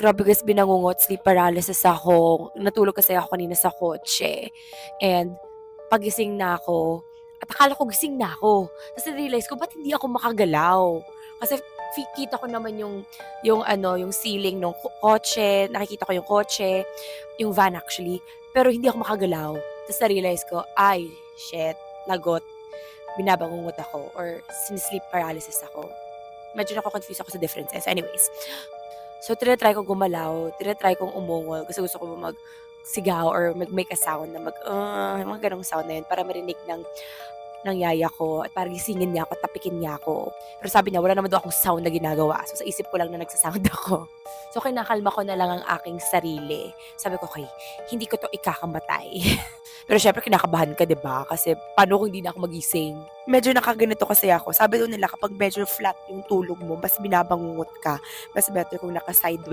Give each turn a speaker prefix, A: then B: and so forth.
A: Grabe guys, binangungot, sleep paralysis ako. Natulog kasi ako kanina sa kotse. And pagising na ako, at akala ko gising na ako. Tapos na-realize ko, ba't hindi ako makagalaw? Kasi kita ko naman yung ceiling ng kotse, nakikita ko yung kotse, yung van actually, pero hindi ako makagalaw. Tapos na-realize ko, ay, shit, lagot, binabangungot ako, or sin-sleep paralysis ako. Medyo nako-confuse ako sa differences. Anyways, so, tina-try kong gumalaw, tina-try kong umungol kasi gusto ko magsigaw or mag-make a sound na mga ganong sound na yun para marinig ng yaya ko at para gisingin niya ako at tapikin niya ako. Pero sabi niya, wala naman daw akong sound na ginagawa. So, sa isip ko lang na nagsasound ako. So, kinakalma ko na lang ang aking sarili. Sabi ko, okay, hindi ko to ikakamatay. Pero syempre, kinakabahan ka, 'di ba? Kasi paano kung hindi na ako magising? Medyo nakaganito kasi ako. Sabi daw nila kapag medyo flat yung tulog mo, mas binabangungot ka. Mas better kung naka-sideways